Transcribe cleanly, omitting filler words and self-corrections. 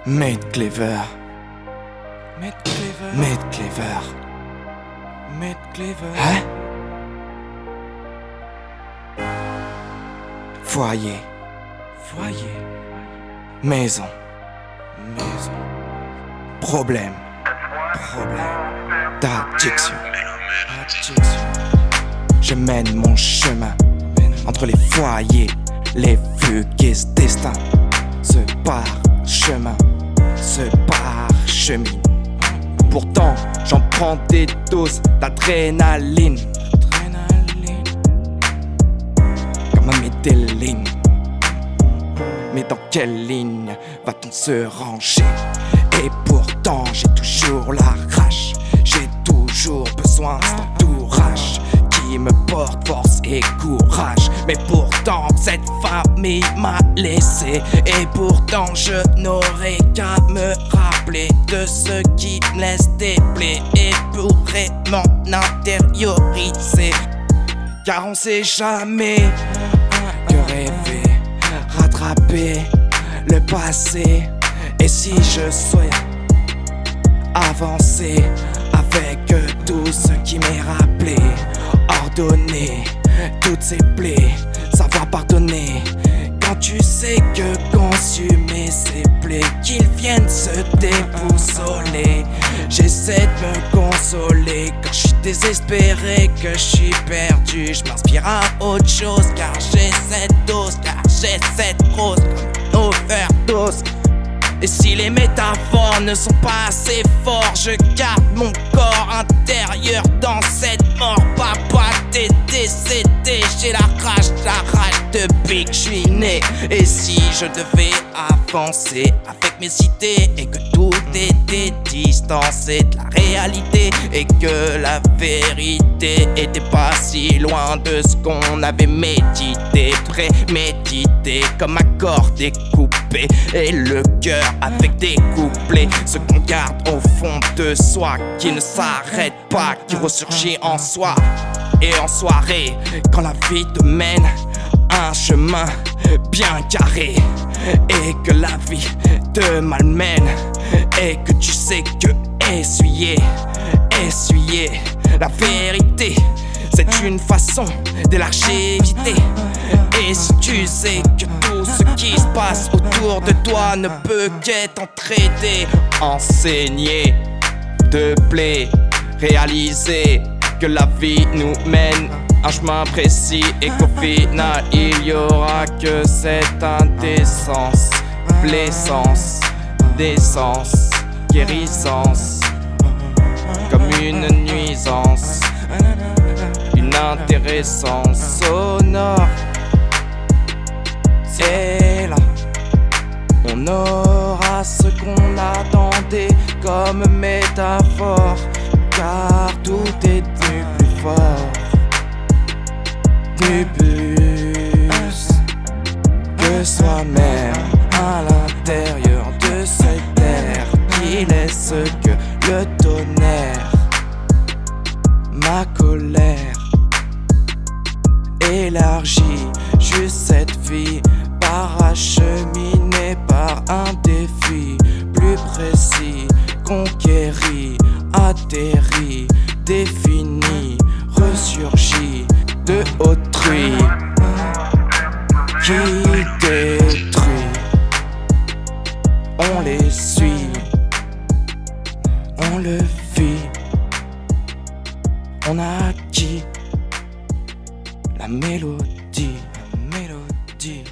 Made Clever. Made Clever. Made Clever. Made Clever. Hein? Foyer. Foyer. Maison. Maison. Problème. D'addiction. Addiction. Je mène mon chemin entre les foyers, les fugaces destins. Ce parchemin, ce parchemin. Pourtant, j'en prends des doses d'adrénaline, Adrénaline. comme un Medellin. Mais dans quelle ligne va-t-on se ranger? Et pourtant, j'ai toujours la rage. J'ai toujours besoin de cet entourage qui me porte force et courage. Mais pourtant, cette famille m'a laissé. Et pourtant, je n'aurai qu'à me rappeler de ce qui me laisse des plaies et pourrait m'en intérioriser. Car on sait jamais que rêver, rattraper le passé. Et si je souhaite avancer avec tout ce qui m'est rappelé, ordonner toutes ces plaies, savoir pardonner. Quand tu sais que consumer ces plaies, qu'ils viennent se déboussoler. J'essaie de me consoler quand je suis désespéré, que je suis perdu. Je m'inspire à autre chose car j'ai cette dose, car j'ai cette grosse overdose. Et si les métaphores ne sont pas assez forts, je garde mon corps intérieur dans cette mort. Papa, t'es décédé, j'ai la rage depuis que je suis né. Et si je devais avancer avec mes idées et que tout était distancé de la réalité et que la vérité était pas si loin de ce qu'on avait médité, prémédité comme accord découpé, et le cœur avec des couplets, ce qu'on garde au fond de soi, qui ne s'arrête pas, qui ressurgit en soi. Et en soirée, quand la vie te mène un chemin bien carré, et que la vie te malmène, et que tu sais que essuyer la vérité, c'est une façon de l'argéviter. Et si tu sais que tout ce qui se passe autour de toi ne peut qu'être entraîné, enseigner de plaies, réaliser que la vie nous mène un chemin précis et qu'au final il y aura que cette indécence, blessance, décence, guérissance, comme une nuisance, une intéressance sonore. Et là, on aura ce qu'on attendait comme métaphore, car tout est devenu plus fort, plus que soi-même à l'intérieur de cette terre qui laisse que le tonnerre, ma colère élargit juste cette vie, paracheminée par un défi plus précis, conquéri, atterri, défini, ressurgi de autrui, qui détruit. On les suit, on le vit, on a acquis la mélodie, mélodie.